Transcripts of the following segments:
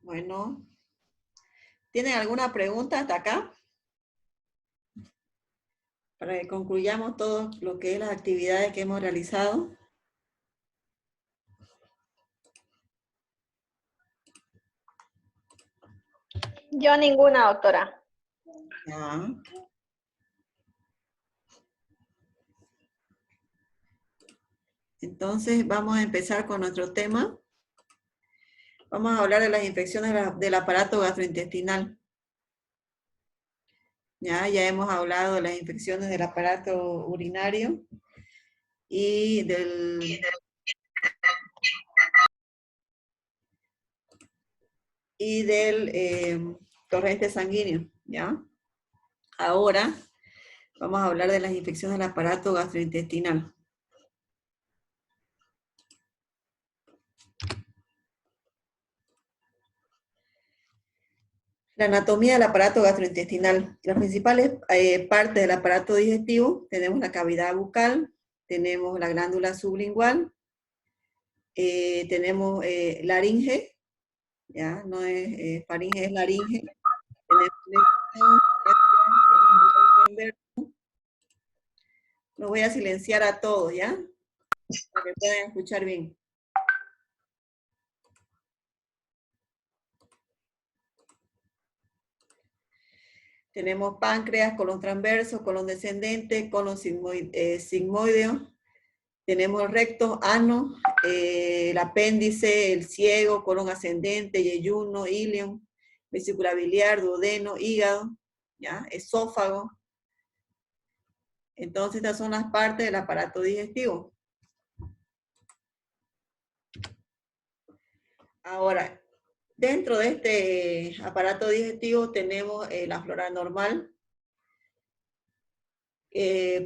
Bueno, ¿tienen alguna pregunta hasta acá? Para que concluyamos todo lo que es las actividades que hemos realizado. Yo ninguna, doctora. Ya. Entonces vamos a empezar con nuestro tema. Vamos a hablar de las infecciones del aparato gastrointestinal. Ya hemos hablado de las infecciones del aparato urinario y del torrente sanguíneo, ¿ya? Ahora vamos a hablar de las infecciones del aparato gastrointestinal. La anatomía del aparato gastrointestinal. Las principales partes del aparato digestivo, tenemos la cavidad bucal, tenemos la glándula sublingual, tenemos laringe, ya, no es faringe, es laringe. Los voy a silenciar a todos, ¿ya? Para que puedan escuchar bien. Tenemos páncreas, colon transverso, colon descendente, colon sigmoideo. Tenemos el recto, ano, el apéndice, el ciego, colon ascendente, yeyuno, ilion, vesícula biliar, duodeno, hígado, ¿ya? Esófago. Entonces estas son las partes del aparato digestivo. Ahora, dentro de este aparato digestivo tenemos la flora normal.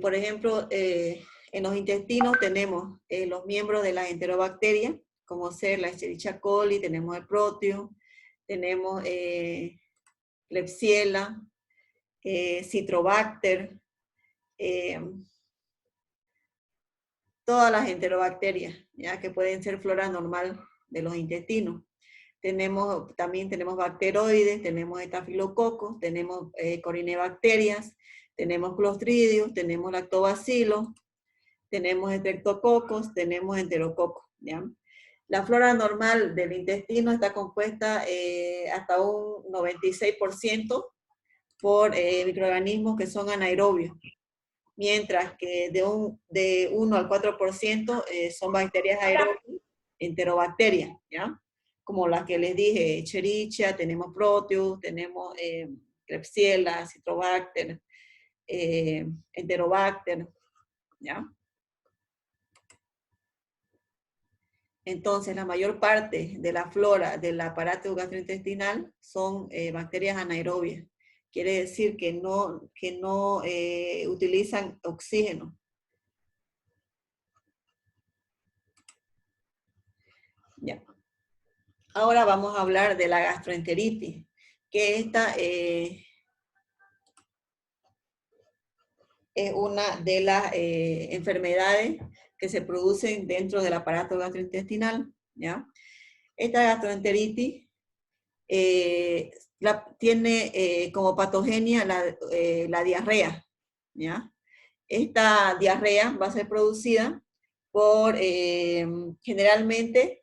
Por ejemplo, en los intestinos tenemos los miembros de las enterobacterias, como ser la Escherichia coli, tenemos el proteo, tenemos Klebsiella, Citrobacter, todas las enterobacterias, ya que pueden ser flora normal de los intestinos. También tenemos bacteroides, tenemos estafilococos, tenemos corinebacterias, tenemos clostridios, tenemos lactobacilos, tenemos estreptococos, tenemos enterococos, ¿ya? La flora normal del intestino está compuesta hasta un 96% por microorganismos que son anaerobios, mientras que de 1 al 4% son bacterias aerobias, enterobacterias, ¿ya? Como las que les dije, Escherichia, tenemos Proteus, tenemos Klebsiella, Citrobacter, Enterobacter, ¿ya? Entonces, la mayor parte de la flora del aparato gastrointestinal son bacterias anaerobias. Quiere decir que no utilizan oxígeno. Ya. Ahora vamos a hablar de la gastroenteritis, que esta es una de las enfermedades que se producen dentro del aparato gastrointestinal, ¿ya? Esta gastroenteritis tiene como patogenia la diarrea, ¿ya? Esta diarrea va a ser producida por, generalmente,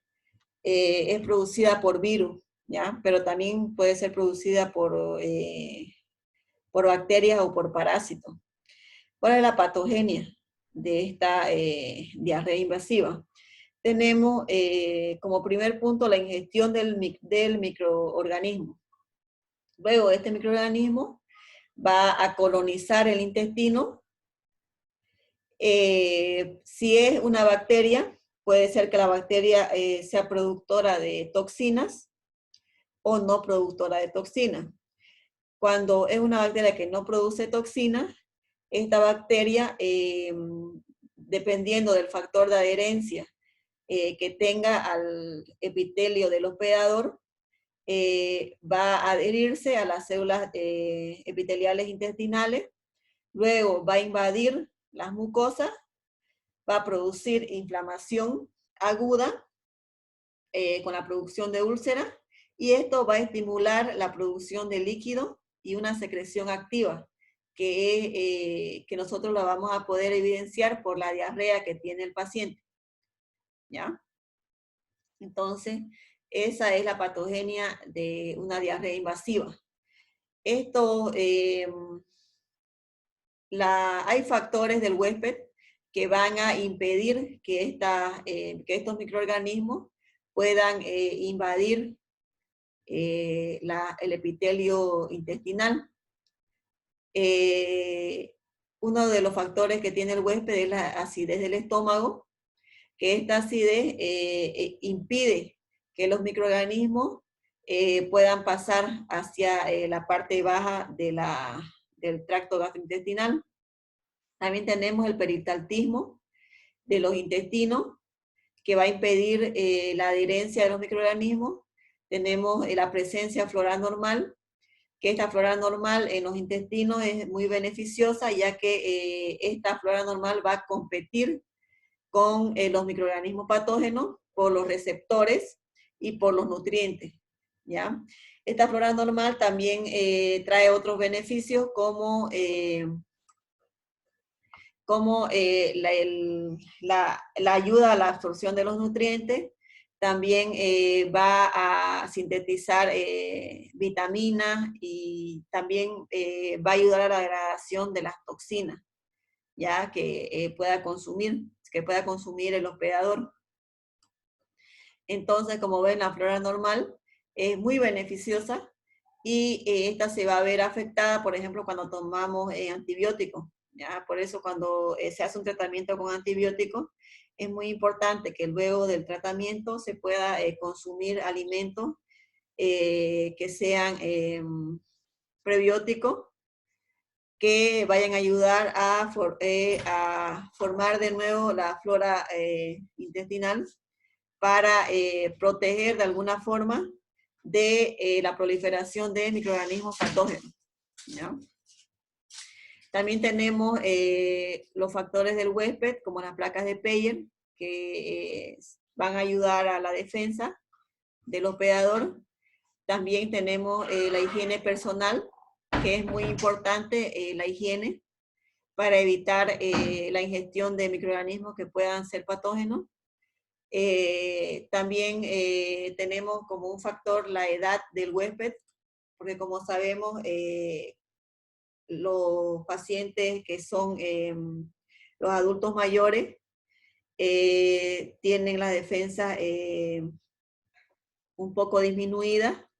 es producida por virus, ¿ya? Pero también puede ser producida por bacterias o por parásitos. ¿Cuál es la patogenia de esta diarrea invasiva? Tenemos como primer punto la ingestión del microorganismo. Luego este microorganismo va a colonizar el intestino. Si es una bacteria, puede ser que la bacteria sea productora de toxinas o no productora de toxinas. Cuando es una bacteria que no produce toxinas, esta bacteria, dependiendo del factor de adherencia que tenga al epitelio del hospedador, va a adherirse a las células epiteliales intestinales, luego va a invadir las mucosas, va a producir inflamación aguda con la producción de úlceras y esto va a estimular la producción de líquido y una secreción activa, que nosotros la vamos a poder evidenciar por la diarrea que tiene el paciente, ¿ya? Entonces, esa es la patogenia de una diarrea invasiva. Esto, hay factores del huésped que van a impedir que estos microorganismos puedan invadir el epitelio intestinal. Uno de los factores que tiene el huésped es la acidez del estómago, que esta acidez impide que los microorganismos puedan pasar hacia la parte baja del tracto gastrointestinal. También tenemos el peristaltismo de los intestinos, que va a impedir la adherencia de los microorganismos. Tenemos la presencia floral normal, que esta flora normal en los intestinos es muy beneficiosa, ya que esta flora normal va a competir con los microorganismos patógenos por los receptores y por los nutrientes, ¿ya? Esta flora normal también trae otros beneficios como la ayuda a la absorción de los nutrientes, también va a sintetizar vitaminas y también va a ayudar a la degradación de las toxinas, ya que pueda consumir el hospedador. Entonces, como ven, la flora normal es muy beneficiosa y esta se va a ver afectada, por ejemplo, cuando tomamos antibióticos. ¿Ya? Por eso cuando se hace un tratamiento con antibióticos, es muy importante que luego del tratamiento se pueda consumir alimentos que sean prebióticos, que vayan a ayudar a formar de nuevo la flora intestinal para proteger de alguna forma de la proliferación de microorganismos patógenos, ¿ya? También tenemos los factores del huésped, como las placas de Peyer, que van a ayudar a la defensa del hospedador. También tenemos la higiene personal, que es muy importante, la higiene, para evitar la ingestión de microorganismos que puedan ser patógenos. También tenemos como un factor la edad del huésped, porque como sabemos, los pacientes que son los adultos mayores tienen la defensa un poco disminuida,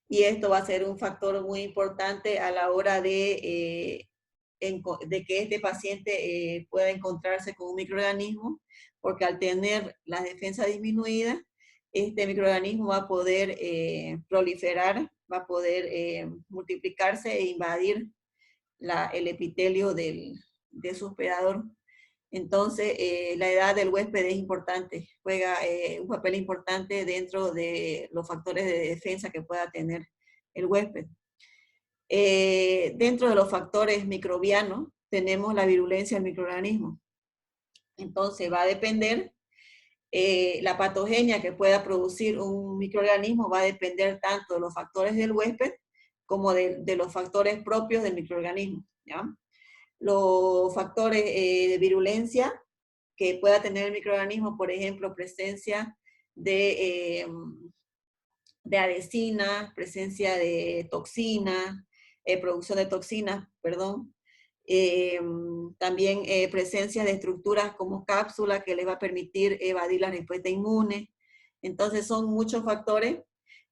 y esto va a ser un factor muy importante a la hora de que este paciente pueda encontrarse con un microorganismo, porque al tener la defensa disminuida, este microorganismo va a poder proliferar, va a poder multiplicarse e invadir el epitelio de su hospedador. Entonces, la edad del huésped es importante, juega un papel importante dentro de los factores de defensa que pueda tener el huésped. Dentro de los factores microbianos, tenemos la virulencia del microorganismo. Entonces, va a depender, la patogenia que pueda producir un microorganismo va a depender tanto de los factores del huésped como de los factores propios del microorganismo, ¿ya? Los factores de virulencia que pueda tener el microorganismo, por ejemplo, presencia de adhesina, presencia de toxinas, producción de toxinas, perdón. También presencia de estructuras como cápsula que les va a permitir evadir la respuesta inmune. Entonces son muchos factores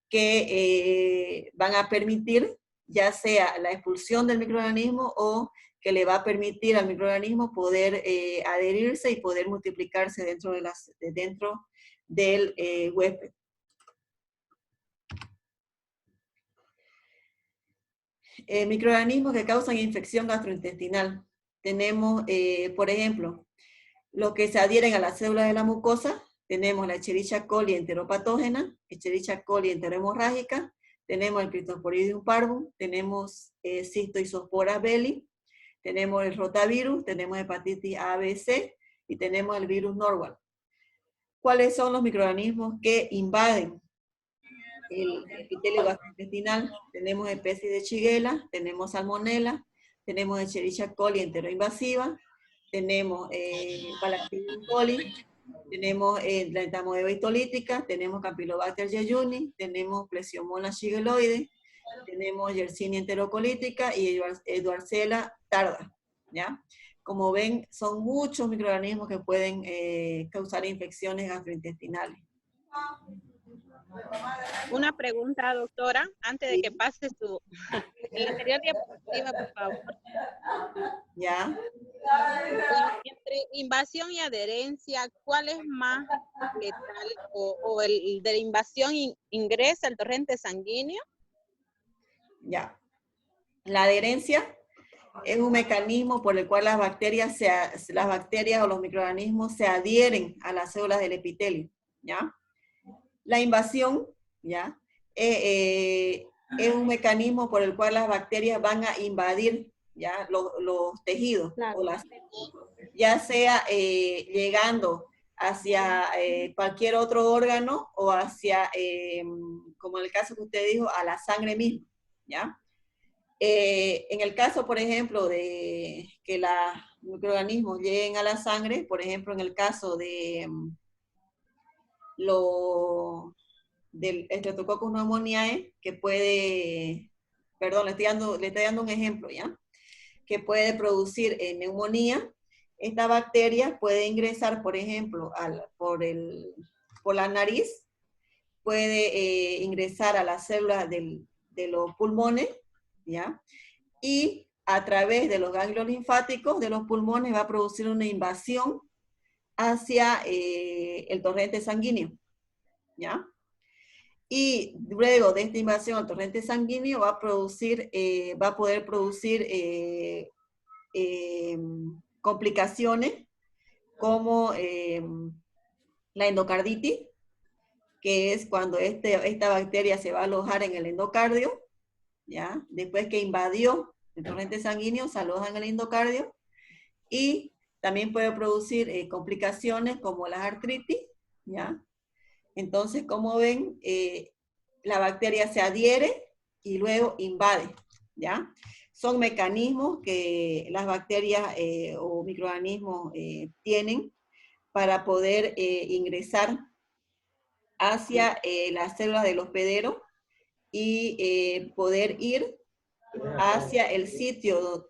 que van a permitir ya sea la expulsión del microorganismo o que le va a permitir al microorganismo poder adherirse y poder multiplicarse dentro del huésped. Microorganismos que causan infección gastrointestinal. Tenemos, por ejemplo, los que se adhieren a las células de la mucosa. Tenemos la Escherichia coli enteropatógena, Escherichia coli enterohemorrágica, tenemos el Cryptosporidium parvum, tenemos Cystoisospora belli, tenemos el rotavirus, tenemos hepatitis A, B, C y tenemos el virus Norwalk. ¿Cuáles son los microorganismos que invaden el epitelio gastrointestinal. Tenemos especies de Shigella, tenemos Salmonella, tenemos Escherichia coli enteroinvasiva, tenemos Bacillus coli, tenemos la entamoeba histolítica, tenemos Campylobacter jejuni, tenemos Plesiomonas shigelloides, tenemos Yersinia enterocolítica y Edwardsella tarda, ¿ya? Como ven, son muchos microorganismos que pueden causar infecciones gastrointestinales. Una pregunta, doctora, antes de Sí. que pase su... En la anterior diapositiva, por favor. ¿Ya? Entre invasión y adherencia, ¿cuál es más letal? ¿O el de la invasión ingresa al torrente sanguíneo? Ya. La adherencia es un mecanismo por el cual las bacterias o los microorganismos se adhieren a las células del epitelio, ¿ya? La invasión, ¿ya? Es un mecanismo por el cual las bacterias van a invadir, ¿ya? Los tejidos, Claro. o ya sea llegando hacia cualquier otro órgano o hacia, como en el caso que usted dijo, a la sangre misma, ¿ya? En el caso, por ejemplo, de que los microorganismos lleguen a la sangre, por ejemplo, en el caso de del Streptococcus pneumoniae, que puede, perdón, le estoy dando un ejemplo, ¿ya? Que puede producir neumonía. Esta bacteria puede ingresar, por ejemplo, por la nariz, puede ingresar a las células de los pulmones, ¿ya? Y a través de los ganglios linfáticos de los pulmones va a producir una invasión hacia el torrente sanguíneo, ¿ya? Y luego de esta invasión al torrente sanguíneo va a poder producir complicaciones como la endocarditis, que es cuando esta bacteria se va a alojar en el endocardio, ¿ya? Después que invadió el torrente sanguíneo, se aloja en el endocardio, y también puede producir complicaciones como las artritis, ¿ya? Entonces, como ven, la bacteria se adhiere y luego invade, ¿ya? Son mecanismos que las bacterias o microorganismos tienen para poder ingresar hacia las células del hospedero y poder ir hacia el sitio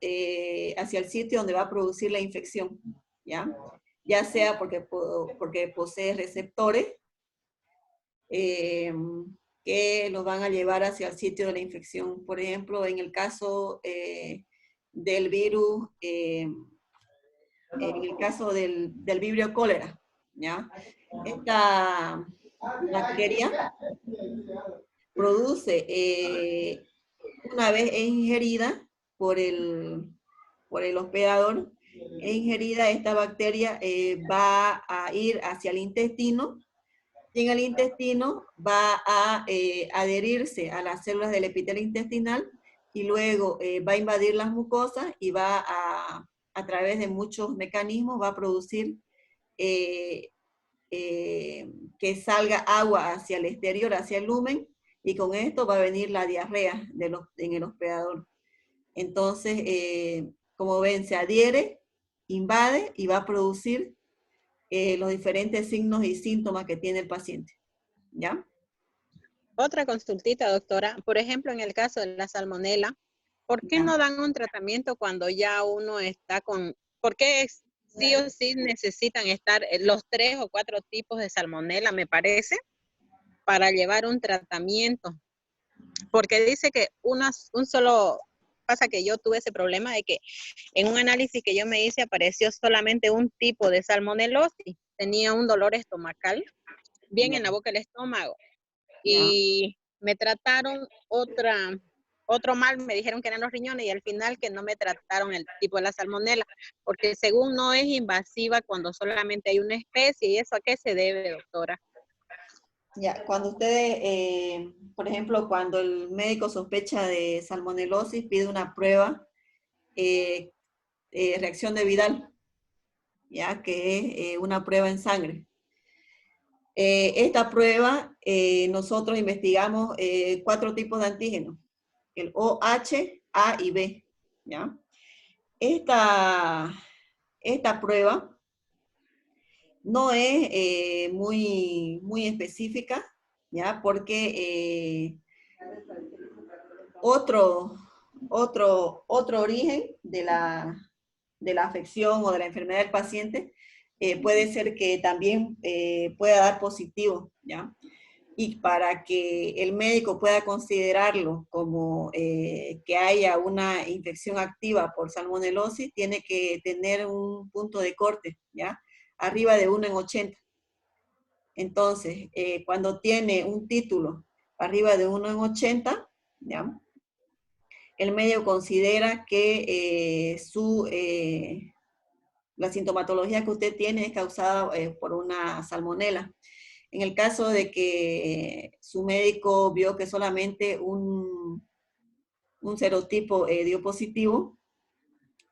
donde va a producir la infección, ¿ya? Ya sea porque posee receptores que los van a llevar hacia el sitio de la infección. Por ejemplo, en el caso del virus, en el caso del vibrio cólera, ¿ya? Esta bacteria produce, una vez es ingerida por el hospedador, es ingerida, esta bacteria va a ir hacia el intestino, y en el intestino va a adherirse a las células del epitelio intestinal, y luego va a invadir las mucosas y va a través de muchos mecanismos, va a producir que salga agua hacia el exterior, hacia el lumen, y con esto va a venir la diarrea en el hospedador. Entonces, como ven, se adhiere, invade y va a producir los diferentes signos y síntomas que tiene el paciente, ¿ya? Otra consultita, doctora. Por ejemplo, en el caso de la salmonela, ¿por qué no dan un tratamiento cuando ya uno está con... ¿Por qué sí o sí necesitan estar los 3 o 4 tipos de salmonela, me parece, para llevar un tratamiento? Porque dice que un solo... Pasa que yo tuve ese problema de que en un análisis que yo me hice apareció solamente un tipo de salmonelosis. Tenía un dolor estomacal, bien en la boca del estómago. Y me trataron otro mal, me dijeron que eran los riñones, y al final que no me trataron el tipo de la salmonela, porque según no es invasiva cuando solamente hay una especie. ¿Y eso a qué se debe, doctora? Ya, cuando ustedes, por ejemplo, cuando el médico sospecha de salmonelosis, pide una prueba, reacción de Vidal, ya, que es una prueba en sangre. Esta prueba, nosotros investigamos 4 tipos de antígenos, el OH, A y B, ¿ya? Esta prueba no es muy específica, ¿ya? Porque otro origen de la afección o de la enfermedad del paciente puede ser que también pueda dar positivo, ¿ya? Y para que el médico pueda considerarlo como que haya una infección activa por salmonelosis, tiene que tener un punto de corte, ¿ya? Arriba de 1 en 80. Entonces, cuando tiene un título arriba de 1 en 80, ¿ya? El médico considera que la sintomatología que usted tiene es causada por una salmonela. En el caso de que su médico vio que solamente un serotipo dio positivo,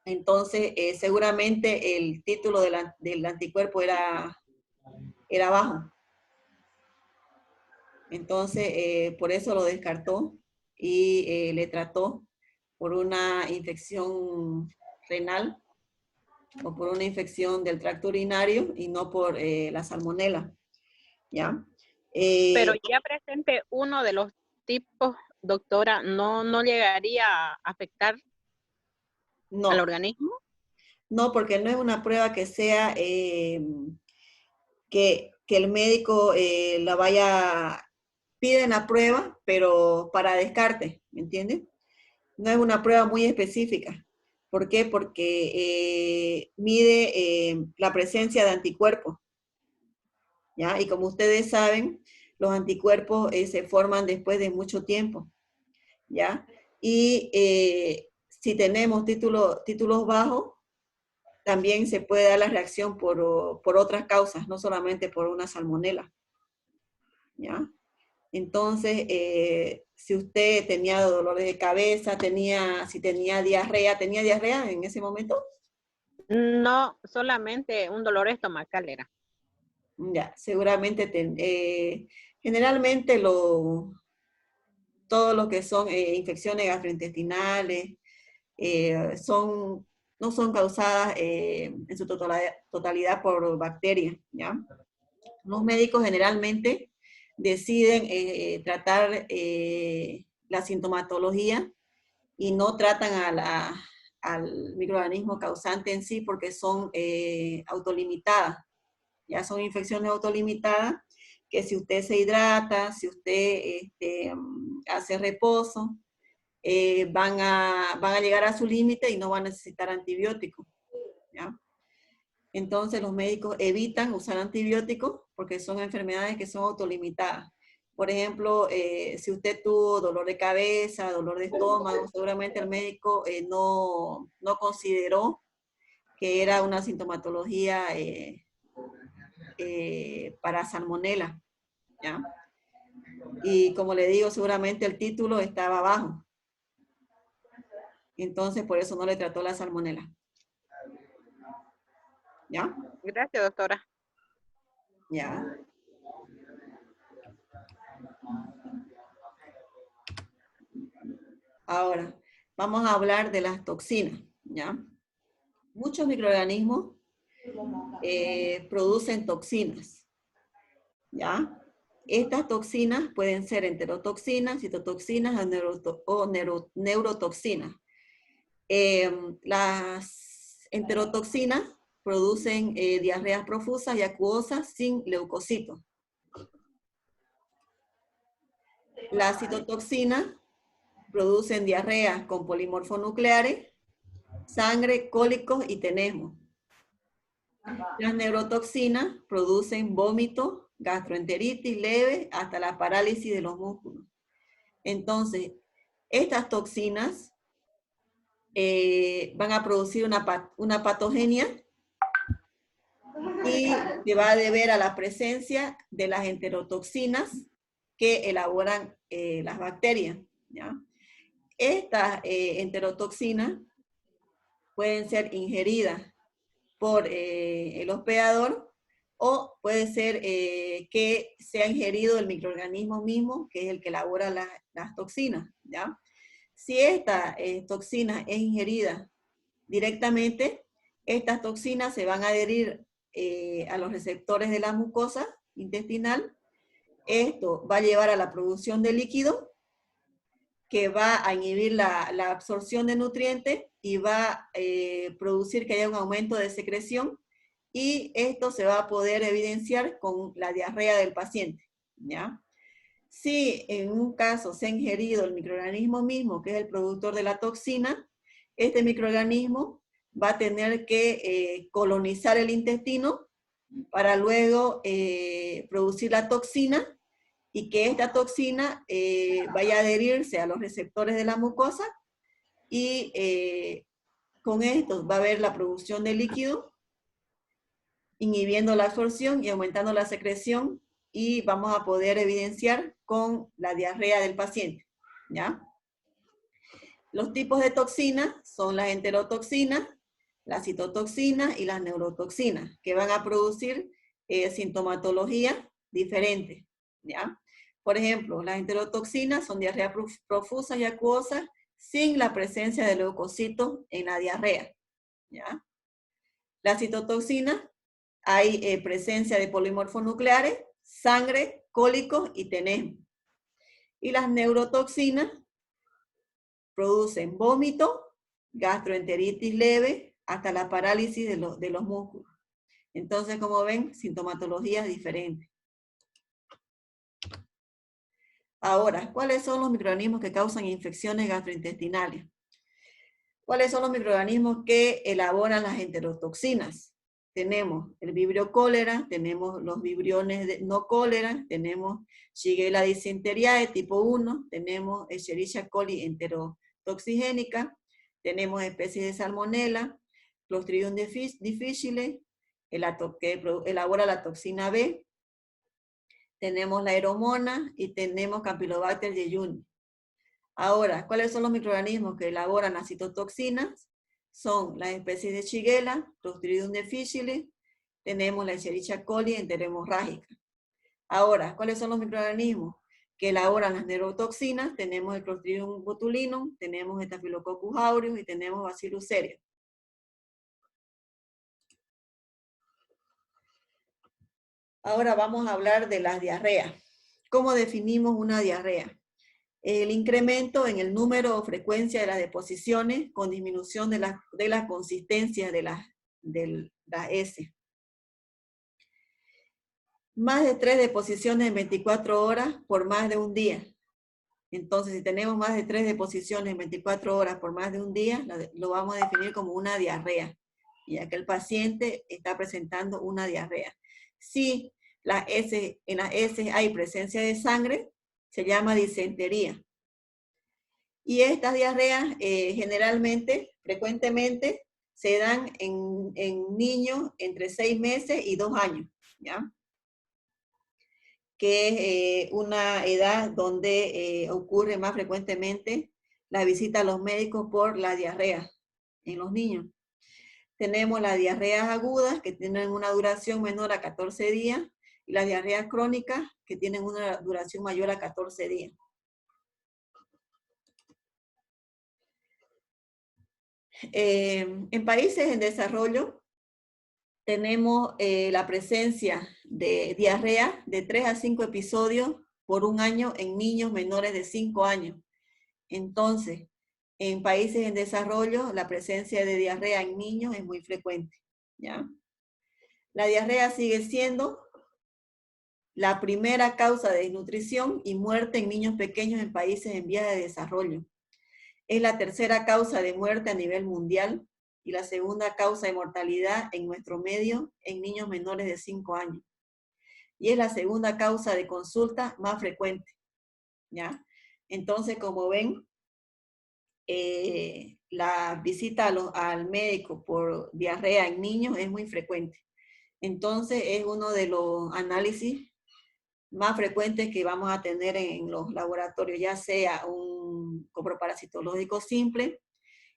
entonces seguramente el título del anticuerpo era bajo. Entonces, por eso lo descartó y le trató por una infección renal o por una infección del tracto urinario y no por la salmonela, ¿ya? Pero ya presente uno de los tipos, doctora, ¿no llegaría a afectar al No, organismo? no, porque no es una prueba que sea que el médico la vaya, piden la prueba, pero para descarte, ¿me entiendes? No es una prueba muy específica. ¿Por qué? Porque mide la presencia de anticuerpos, ¿ya? Y como ustedes saben, los anticuerpos se forman después de mucho tiempo, ¿ya? Y si tenemos títulos bajos, también se puede dar la reacción por otras causas, no solamente por una salmonela, ¿ya? Entonces, si usted tenía dolores de cabeza, si tenía diarrea, ¿tenía diarrea en ese momento? No, solamente un dolor estomacal era. Ya, seguramente, generalmente todo lo que son infecciones gastrointestinales no son causadas en su totalidad por bacterias, ¿ya? Los médicos generalmente deciden tratar la sintomatología y no tratan al microorganismo causante en sí porque son autolimitadas. Ya son infecciones autolimitadas que si usted se hidrata, si usted hace reposo, van a llegar a su límite y no van a necesitar antibióticos, ¿ya? Entonces los médicos evitan usar antibióticos porque son enfermedades que son autolimitadas. Por ejemplo, si usted tuvo dolor de cabeza, dolor de estómago, seguramente el médico no consideró que era una sintomatología para salmonela, ¿ya? Y como le digo, seguramente el título estaba bajo. Entonces, por eso no le trató la salmonela. ¿Ya? Gracias, doctora. Ya. Ahora, vamos a hablar de las toxinas, ¿ya? Muchos microorganismos producen toxinas, ¿ya? Estas toxinas pueden ser enterotoxinas, citotoxinas o neurotoxinas. Las enterotoxinas producen diarreas profusas y acuosas sin leucocitos. Las citotoxinas producen diarreas con polimorfonucleares, sangre, cólicos y tenesmo. Las neurotoxinas producen vómito, gastroenteritis leve, hasta la parálisis de los músculos. Entonces, estas toxinas van a producir una patogenia y se va a deber a la presencia de las enterotoxinas que elaboran las bacterias, ¿ya? Estas enterotoxinas pueden ser ingeridas por el hospedador o puede ser que sea ingerido el microorganismo mismo, que es el que elabora las toxinas, ¿ya? Si esta toxina es ingerida directamente, estas toxinas se van a adherir a los receptores de la mucosa intestinal. Esto va a llevar a la producción de líquido, que va a inhibir la absorción de nutrientes y va a producir que haya un aumento de secreción, y esto se va a poder evidenciar con la diarrea del paciente, ¿ya? Si en un caso se ha ingerido el microorganismo mismo, que es el productor de la toxina, este microorganismo va a tener que colonizar el intestino para luego producir la toxina, y que esta toxina vaya a adherirse a los receptores de la mucosa, y con esto va a haber la producción de líquido, inhibiendo la absorción y aumentando la secreción, y vamos a poder evidenciar con la diarrea del paciente, ¿ya? Los tipos de toxinas son las enterotoxinas, la citotoxina y las neurotoxinas, que van a producir sintomatología diferente, ¿ya? Por ejemplo, las enterotoxinas son diarrea profusa y acuosa sin la presencia de leucocitos en la diarrea, ¿ya? La citotoxina, hay presencia de polimorfonucleares, sangre, cólicos y tenesmo. Y las neurotoxinas producen vómito, gastroenteritis leve, hasta la parálisis de los músculos. Entonces, como ven, sintomatologías diferentes. Ahora, ¿cuáles son los microorganismos que causan infecciones gastrointestinales? ¿Cuáles son los microorganismos que elaboran las enterotoxinas? Tenemos el vibrio cólera, tenemos los vibriones no cólera, tenemos Shigella dysenteriae tipo 1, tenemos Escherichia coli enterotoxigénica, tenemos especies de salmonella, Clostridium difficile, que elabora la toxina B, tenemos la aeromona y tenemos Campylobacter jejuni. Ahora, ¿cuáles son los microorganismos que elaboran las citotoxinas? Son las especies de Shigella, Clostridium difficile, tenemos la Escherichia coli enterohemorrágica. Ahora, ¿cuáles son los microorganismos que elaboran las neurotoxinas? Tenemos el Clostridium botulinum, tenemos Staphylococcus aureus y tenemos Bacillus cereus. Ahora vamos a hablar de las diarreas. ¿Cómo definimos una diarrea? El incremento en el número o frecuencia de las deposiciones con disminución de la consistencia de la heces. Más de 3 deposiciones en 24 horas por más de un día. Entonces, si tenemos más de 3 deposiciones en 24 horas por más de un día, lo vamos a definir como una diarrea, ya que el paciente está presentando una diarrea. Si en las heces hay presencia de sangre, se llama disentería. Y estas diarreas frecuentemente, se dan en niños entre 6 meses y 2 años, ¿ya? Que es una edad donde ocurre más frecuentemente la visita a los médicos por la diarrea en los niños. Tenemos las diarreas agudas, que tienen una duración menor a 14 días, y las diarreas crónicas, que tienen una duración mayor a 14 días. En países en desarrollo tenemos la presencia de diarrea de 3 a 5 episodios por un año en niños menores de 5 años. Entonces, en países en desarrollo, la presencia de diarrea en niños es muy frecuente, ¿ya? La diarrea sigue siendo la primera causa de desnutrición y muerte en niños pequeños en países en vías de desarrollo. Es la tercera causa de muerte a nivel mundial y la segunda causa de mortalidad en nuestro medio en niños menores de 5 años. Y es la segunda causa de consulta más frecuente, ¿ya? Entonces, como ven, la visita al médico por diarrea en niños es muy frecuente. Entonces, es uno de los análisis más frecuentes que vamos a tener en los laboratorios, ya sea un coproparasitológico simple,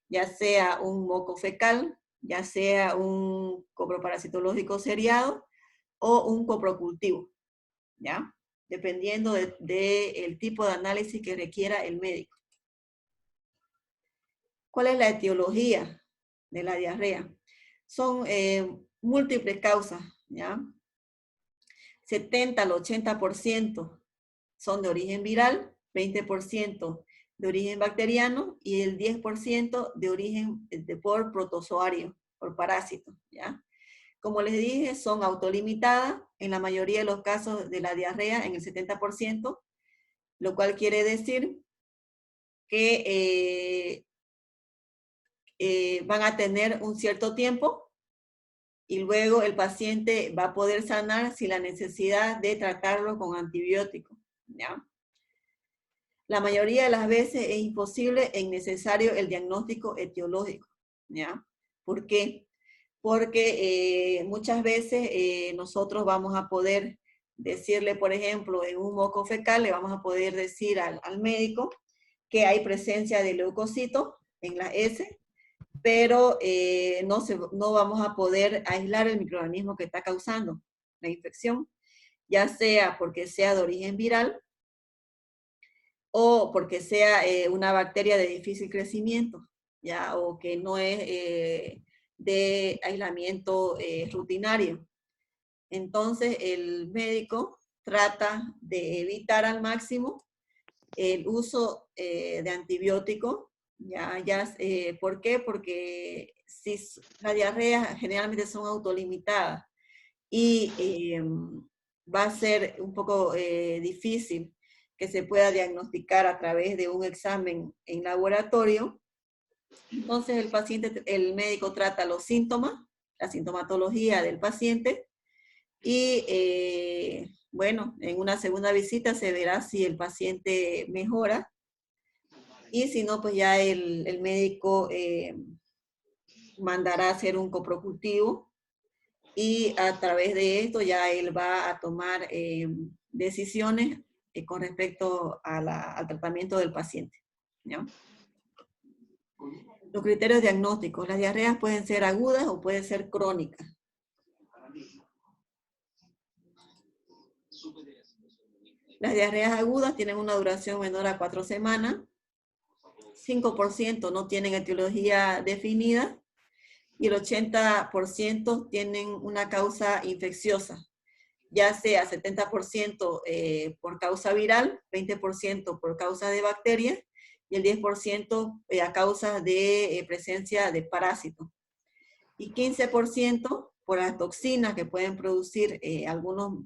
ya sea un moco fecal, ya sea un coproparasitológico seriado o un coprocultivo, ¿ya? Dependiendo del tipo de análisis que requiera el médico. ¿Cuál es la etiología de la diarrea? Son múltiples causas, ¿ya? 70 al 80% son de origen viral, 20% de origen bacteriano y el 10% de origen por protozoario, por parásito, ¿ya? Como les dije, son autolimitadas en la mayoría de los casos de la diarrea, en el 70%, lo cual quiere decir que van a tener un cierto tiempo y luego el paciente va a poder sanar sin la necesidad de tratarlo con antibióticos, ¿ya? La mayoría de las veces es imposible e innecesario el diagnóstico etiológico, ¿ya? ¿Por qué? Porque muchas veces nosotros vamos a poder decirle, por ejemplo, en un moco fecal, le vamos a poder decir al médico que hay presencia de leucocitos en la S, pero no vamos a poder aislar el microorganismo que está causando la infección, ya sea porque sea de origen viral o porque sea una bacteria de difícil crecimiento, ¿ya? O que no es de aislamiento rutinario. Entonces, el médico trata de evitar al máximo el uso de antibióticos. ¿Por qué? Porque si las diarreas generalmente son autolimitadas y va a ser un poco difícil que se pueda diagnosticar a través de un examen en laboratorio. Entonces el médico trata los síntomas, la sintomatología del paciente y bueno, en una segunda visita se verá si el paciente mejora y si no, pues ya el médico mandará a hacer un coprocultivo y a través de esto ya él va a tomar decisiones con respecto al tratamiento del paciente, ¿no? Los criterios diagnósticos. Las diarreas pueden ser agudas o pueden ser crónicas. Las diarreas agudas tienen una duración menor a 4 semanas. 5% no tienen etiología definida y el 80% tienen una causa infecciosa, ya sea 70% por causa viral, 20% por causa de bacterias y el 10% a causa de presencia de parásitos. Y 15% por las toxinas que pueden producir algunos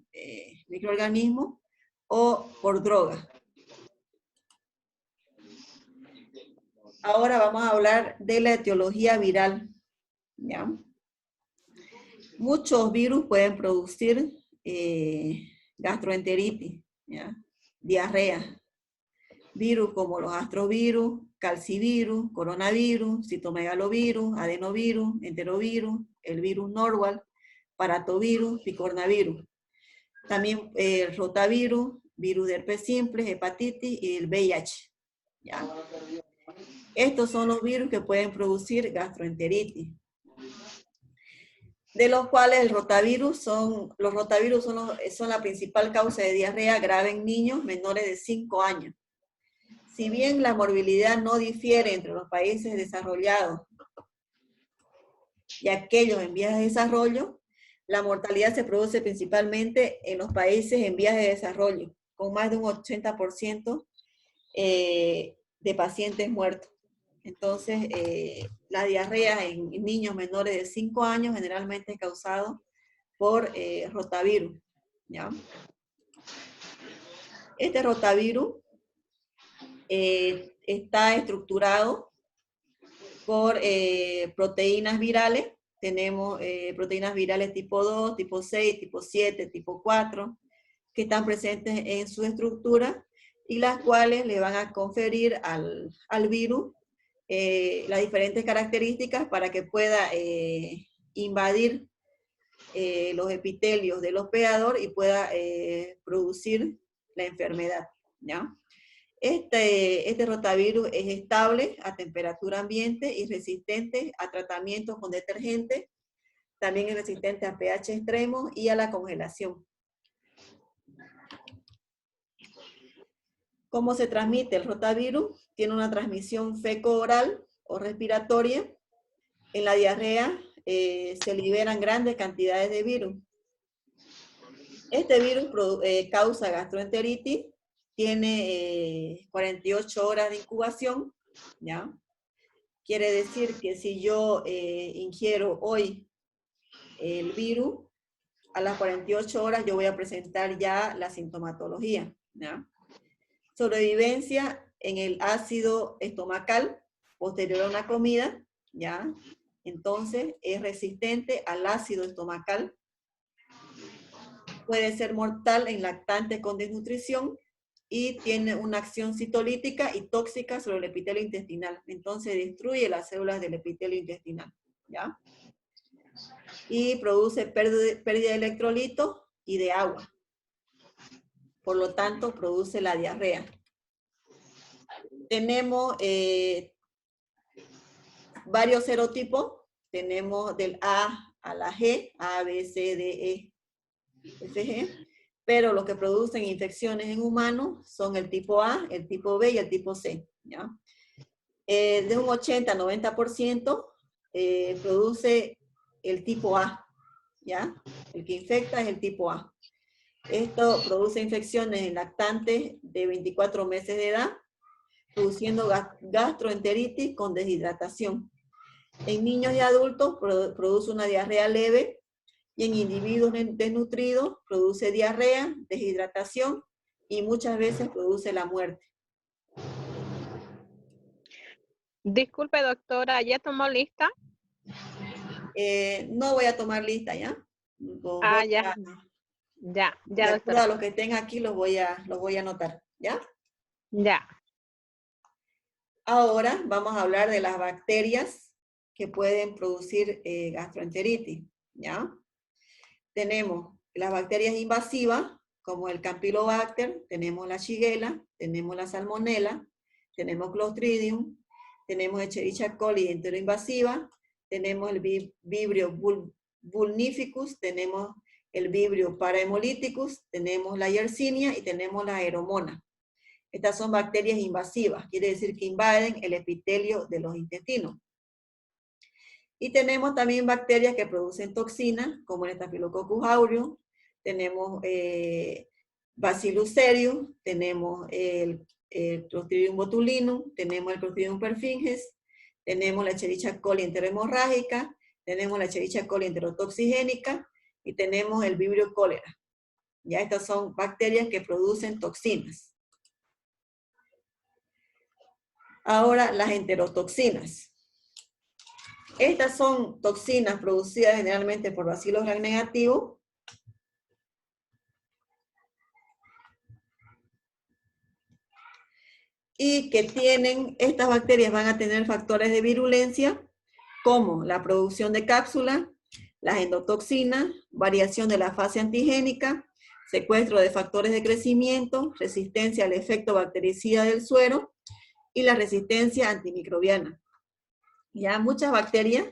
microorganismos o por drogas. Ahora vamos a hablar de la etiología viral, ¿ya? Muchos virus pueden producir gastroenteritis, ¿ya? Diarrea. Virus como los astrovirus, calcivirus, coronavirus, citomegalovirus, adenovirus, enterovirus, el virus norwal, paratovirus, picornavirus. También el rotavirus, virus de herpes simple, hepatitis y el VIH, ¿ya? Estos son los virus que pueden producir gastroenteritis, de los cuales los rotavirus son la principal causa de diarrea grave en niños menores de 5 años. Si bien la morbilidad no difiere entre los países desarrollados y aquellos en vías de desarrollo, la mortalidad se produce principalmente en los países en vías de desarrollo, con más de un 80% de pacientes muertos. Entonces, la diarrea en niños menores de 5 años generalmente es causado por rotavirus, ¿ya? Este rotavirus está estructurado por proteínas virales. Tenemos proteínas virales tipo 2, tipo 6, tipo 7, tipo 4, que están presentes en su estructura y las cuales le van a conferir al virus las diferentes características para que pueda invadir los epitelios del hospedador y pueda producir la enfermedad, ¿ya? Este rotavirus es estable a temperatura ambiente y resistente a tratamientos con detergentes, También es resistente a pH extremo y a la congelación. ¿Cómo se transmite el rotavirus? Tiene una transmisión feco-oral o respiratoria. En la diarrea se liberan grandes cantidades de virus. Este virus causa gastroenteritis, tiene 48 horas de incubación, ¿ya? Quiere decir que si yo ingiero hoy el virus, a las 48 horas yo voy a presentar ya la sintomatología, ¿ya? Sobrevivencia en el ácido estomacal posterior a una comida, ¿ya? Entonces es resistente al ácido estomacal. Puede ser mortal en lactantes con desnutrición y tiene una acción citolítica y tóxica sobre el epitelio intestinal. Entonces destruye las células del epitelio intestinal, ¿ya? Y produce pérdida de electrolitos y de agua. Por lo tanto, produce la diarrea. Tenemos varios serotipos. Tenemos del A a la G, A, B, C, D, E, F, G. Pero los que producen infecciones en humanos son el tipo A, el tipo B y el tipo C, ¿ya? De un 80 a 90% produce el tipo A, ¿ya? El que infecta es el tipo A. Esto produce infecciones en lactantes de 24 meses de edad, produciendo gastroenteritis con deshidratación. En niños y adultos produce una diarrea leve, y en individuos desnutridos produce diarrea, deshidratación y muchas veces produce la muerte. Disculpe, doctora, ¿ya tomó lista? No voy a tomar lista, ¿ya? Ya, De doctora. acuerdo a los que tenga aquí los voy a anotar, ¿ya? Ya. Ahora vamos a hablar de las bacterias que pueden producir gastroenteritis, ¿ya? Tenemos las bacterias invasivas, como el Campylobacter, tenemos la Shigella, tenemos la Salmonella, tenemos Clostridium, tenemos Escherichia coli enteroinvasiva, tenemos el Vibrio vulnificus, tenemos el Vibrio parahemolyticus, tenemos la Yersinia y tenemos la Aeromona. Estas son bacterias invasivas, quiere decir que invaden el epitelio de los intestinos. Y tenemos también bacterias que producen toxinas, como el Staphylococcus aureus, tenemos Bacillus cereus, tenemos el Clostridium botulinum, tenemos el Clostridium perfringens, tenemos la Escherichia coli enterohemorrágica, tenemos la Escherichia coli enterotoxigénica y tenemos el Vibrio cholera. Ya estas son bacterias que producen toxinas. Ahora las enterotoxinas. Estas son toxinas producidas generalmente por bacilos gram negativos. Y que estas bacterias van a tener factores de virulencia como la producción de cápsulas, las endotoxinas, variación de la fase antigénica, secuestro de factores de crecimiento, resistencia al efecto bactericida del suero y la resistencia antimicrobiana. Ya muchas bacterias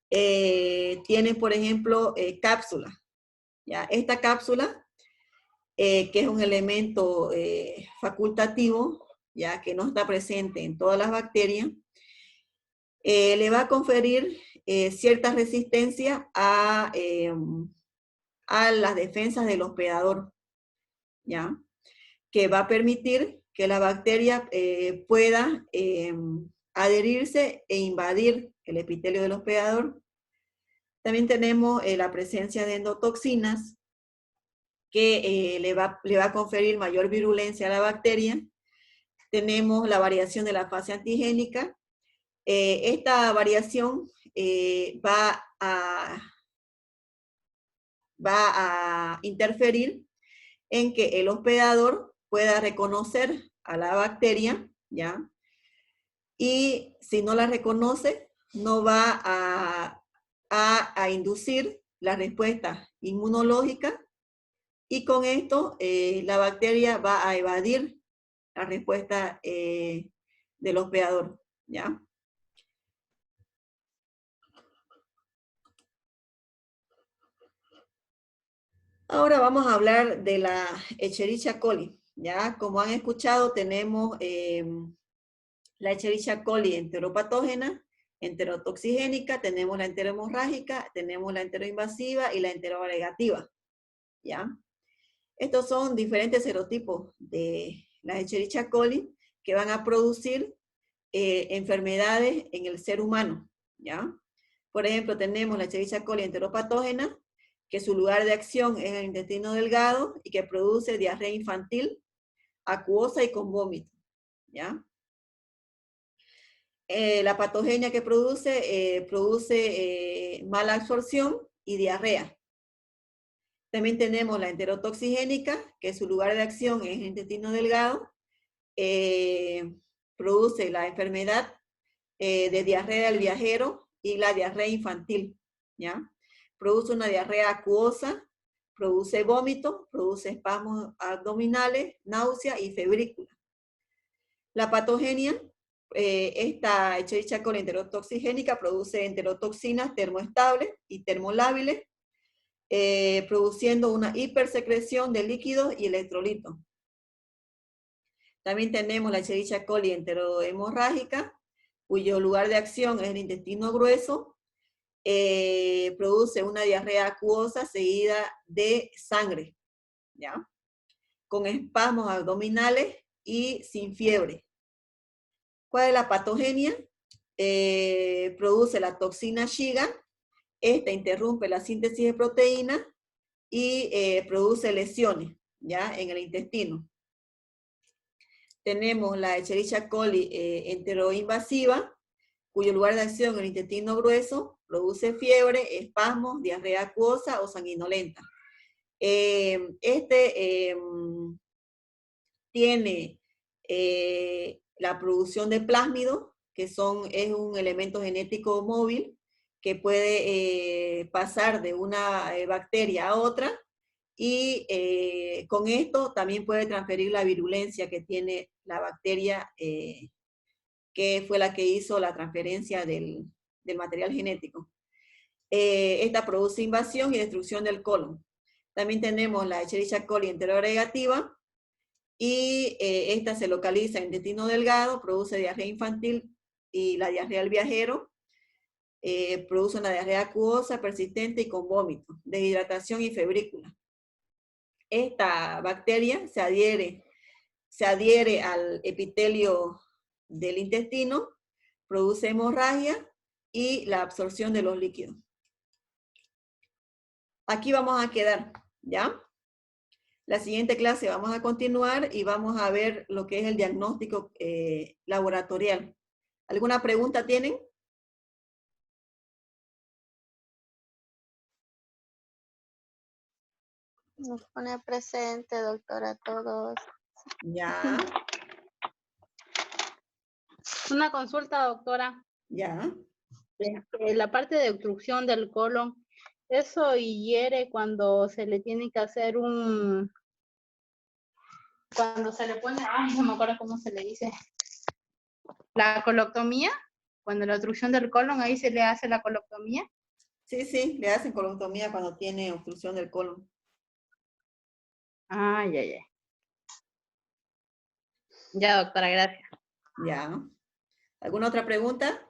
tienen, por ejemplo, cápsulas. ¿Ya? Esta cápsula, que es un elemento facultativo, ya que no está presente en todas las bacterias, le va a conferir cierta resistencia a las defensas del hospedador, ¿ya? Que va a permitir que la bacteria pueda adherirse e invadir el epitelio del hospedador. También tenemos la presencia de endotoxinas, que le va a conferir mayor virulencia a la bacteria. Tenemos la variación de la fase antigénica. Esta variación va a interferir en que el hospedador pueda reconocer a la bacteria, ¿ya? Y si no la reconoce, no va a inducir la respuesta inmunológica, y con esto la bacteria va a evadir la respuesta del hospedador, ¿ya? Ahora vamos a hablar de la Escherichia coli. Ya, como han escuchado, tenemos la Escherichia coli enteropatógena, enterotoxigénica, tenemos la enterohemorrágica, tenemos la enteroinvasiva y la enteroagregativa. ¿Ya? Estos son diferentes serotipos de la Escherichia coli que van a producir enfermedades en el ser humano. ¿Ya? Por ejemplo, tenemos la Escherichia coli enteropatógena, que su lugar de acción es el intestino delgado y que produce diarrea infantil, acuosa y con vómito. ¿Ya? La patogenia que produce mala absorción y diarrea. También tenemos la enterotoxigénica, que su lugar de acción es el intestino delgado, produce la enfermedad de diarrea del viajero y la diarrea infantil, ¿ya? Produce una diarrea acuosa, produce vómito, produce espasmos abdominales, náusea y febrícula. La patogenia, esta Escherichia coli enterotoxigénica produce enterotoxinas termoestables y termolábiles, produciendo una hipersecreción de líquidos y electrolitos. También tenemos la Escherichia coli enterohemorrágica, cuyo lugar de acción es el intestino grueso, produce una diarrea acuosa seguida de sangre, ¿ya? Con espasmos abdominales y sin fiebre. ¿Cuál es la patogenia? Produce la toxina Shiga, esta interrumpe la síntesis de proteínas y produce lesiones, ¿ya? En el intestino. Tenemos la Escherichia coli enteroinvasiva, cuyo lugar de acción es el intestino grueso, produce fiebre, espasmos, diarrea acuosa o sanguinolenta. Tiene la producción de plásmidos, que es un elemento genético móvil que puede pasar de una bacteria a otra, y con esto también puede transferir la virulencia que tiene la bacteria que fue la que hizo la transferencia del material genético. Esta produce invasión y destrucción del colon. También tenemos la Escherichia coli enteroagregativa, y esta se localiza en el intestino delgado, produce diarrea infantil y la diarrea del viajero, produce una diarrea acuosa, persistente y con vómito, deshidratación y febrícula. Esta bacteria se adhiere al epitelio del intestino, produce hemorragia y la absorción de los líquidos. Aquí vamos a quedar, ¿ya? La siguiente clase vamos a continuar y vamos a ver lo que es el diagnóstico laboratorial. ¿Alguna pregunta tienen? Nos pone presente, doctora, todos. Ya, Una consulta, doctora. ya. La parte de obstrucción del colon, eso hiere cuando se le tiene que hacer cuando se le pone, ay, no me acuerdo cómo se le dice, la coloctomía, cuando la obstrucción del colon, ahí se le hace la coloctomía. Sí, le hacen colostomía cuando tiene obstrucción del colon. Ah, ya. Ya, doctora, gracias. Ya. ¿Alguna otra pregunta?